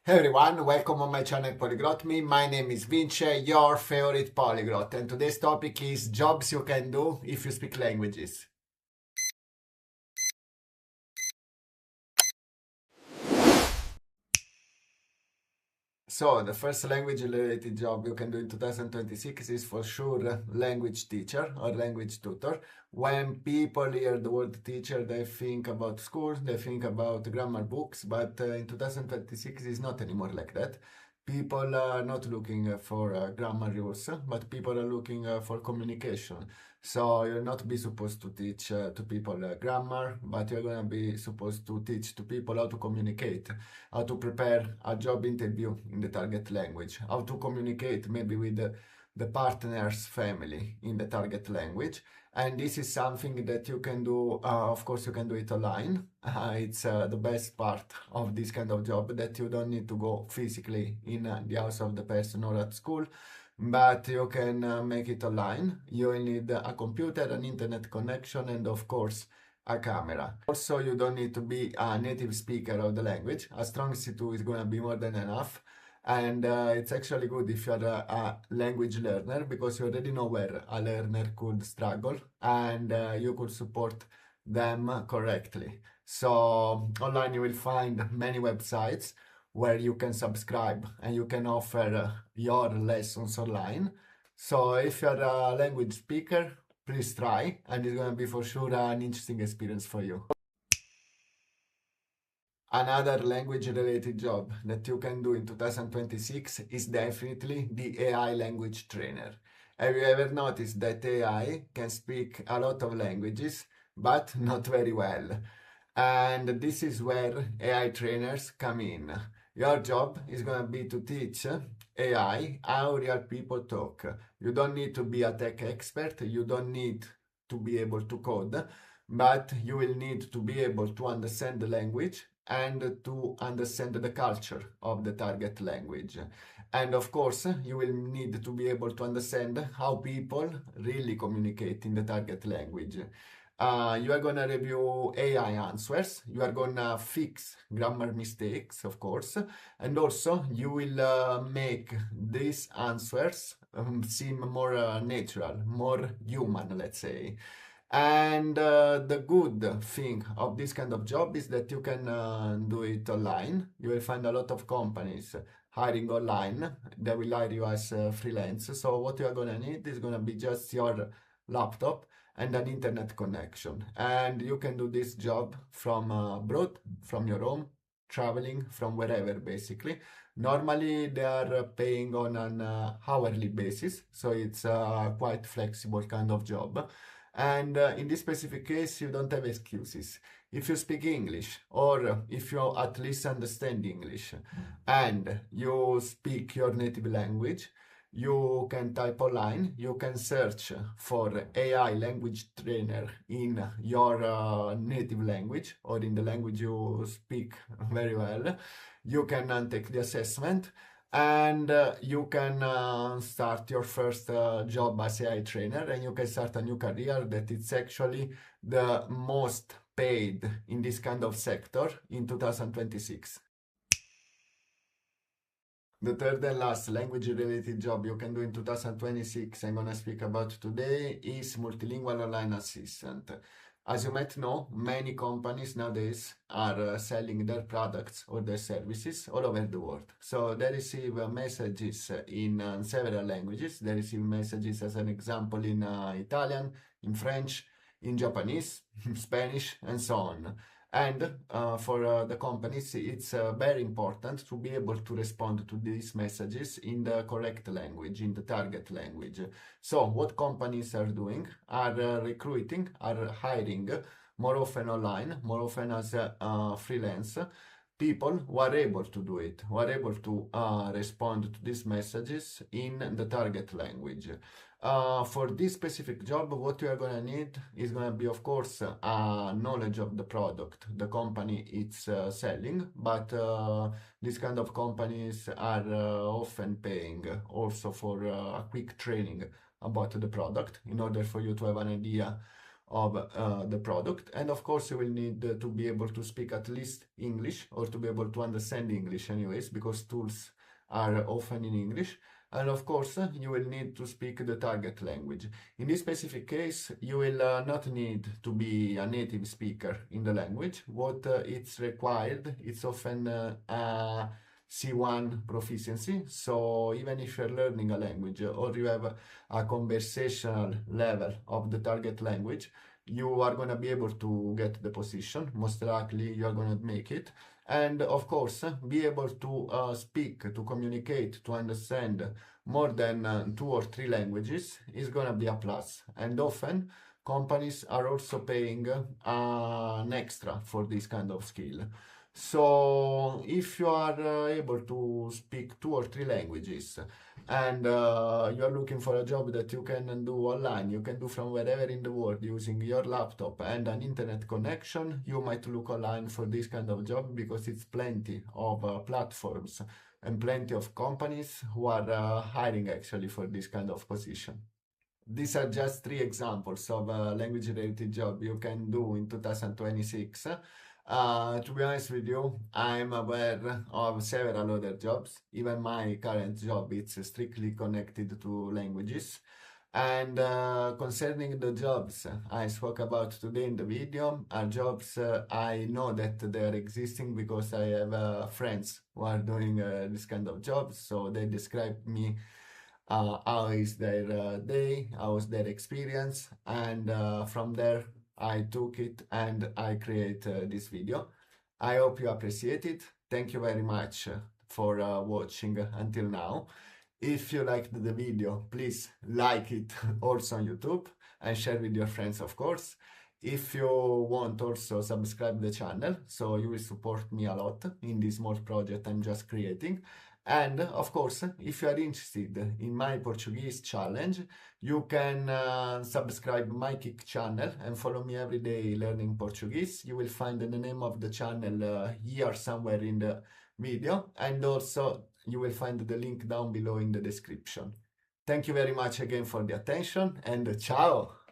Hey everyone, welcome on my channel Polyglot Me. My name is Vince, your favorite polyglot, and today's topic is jobs you can do if you speak languages. So, the first language related job you can do in 2026 is for sure language teacher or language tutor. When people hear the word teacher, they think about school, they think about grammar books, but in 2026 it's not anymore like that. People are not looking for grammar rules, but people are looking for communication. So you'll not be supposed to teach to people grammar, but you're gonna be supposed to teach to people how to communicate, how to prepare a job interview in the target language, how to communicate maybe with the partner's family in the target language. And this is something that you can do, of course, you can do it online. It's the best part of this kind of job that you don't need to go physically in the house of the person or at school, but you can make it online. You will need a computer, an internet connection, and of course, a camera. Also, you don't need to be a native speaker of the language. A strong C2 is going to be more than enough. And it's actually good if you're a language learner because you already know where a learner could struggle and you could support them correctly. So online you will find many websites where you can subscribe and you can offer your lessons online. So if you're a language speaker, please try, and it's going to be for sure an interesting experience for you. Another language related job that you can do in 2026 is definitely the AI language trainer. Have you ever noticed that AI can speak a lot of languages, but not very well? And this is where AI trainers come in. Your job is going to be to teach AI how real people talk. You don't need to be a tech expert, you don't need to be able to code, but you will need to be able to understand the language and to understand the culture of the target language. And of course, you will need to be able to understand how people really communicate in the target language. You are going to review AI answers, you are going to fix grammar mistakes, of course, and also you will make these answers seem more natural, more human, let's say. And the good thing of this kind of job is that you can do it online. You will find a lot of companies hiring online. They will hire you as freelance. So what you are going to need is going to be just your laptop and an internet connection. And you can do this job from abroad, from your home, traveling from wherever basically. Normally they are paying on an hourly basis, so it's a quite flexible kind of job. And in this specific case, you don't have excuses. If you speak English, or if you at least understand English, and you speak your native language, you can type online, you can search for AI language trainer in your native language or in the language you speak very well. You can take the assessment and you can start your first job as AI trainer, and you can start a new career that it's actually the most paid in this kind of sector in 2026. The third and last language related job you can do in 2026 I'm gonna speak about today is multilingual online assistant. As you might know, many companies nowadays are selling their products or their services all over the world. So they receive messages in several languages. They receive messages, as an example, in Italian, in French, in Japanese, Spanish, and so on. And for the companies, it's very important to be able to respond to these messages in the correct language, in the target language. So what companies are doing are recruiting, are hiring more often online, more often as freelance people who are able to do it, who are able to respond to these messages in the target language. For this specific job, what you are going to need is going to be, of course, a knowledge of the product the company is selling, but these kind of companies are often paying also for a quick training about the product in order for you to have an idea of the product. And of course, you will need to be able to speak at least English, or to be able to understand English anyways, because tools are often in English. And of course, you will need to speak the target language. In this specific case, you will not need to be a native speaker in the language. What it's required, it's often a C1 proficiency. So even if you're learning a language, or you have a conversational level of the target language, you are going to be able to get the position. Most likely, you're going to make it. And of course, be able to speak, to communicate, to understand more than 2 or 3 languages is going to be a plus. And often, companies are also paying an extra for this kind of skill. So if you are able to speak 2 or 3 languages, and you are looking for a job that you can do online, you can do from wherever in the world using your laptop and an internet connection, you might look online for this kind of job, because it's plenty of platforms and plenty of companies who are hiring actually for this kind of position. These are just 3 examples of language related job you can do in 2026. To be honest with you, I'm aware of several other jobs. Even my current job, it's strictly connected to languages. And concerning the jobs I spoke about today in the video, are jobs I know that they are existing, because I have friends who are doing this kind of jobs. So they describe me how is their day, how is their experience, and from there I took it and I create this video. I hope you appreciate it. Thank you very much for watching until now. If you liked the video, please like it also on YouTube, and share with your friends, of course. If you want, also subscribe the channel, so you will support me a lot in this small project I'm just creating. And of course, if you are interested in my Portuguese challenge, you can subscribe my Kick channel and follow me every day learning Portuguese. You will find the name of the channel here somewhere in the video, and also you will find the link down below in the description. Thank you very much again for the attention, and ciao!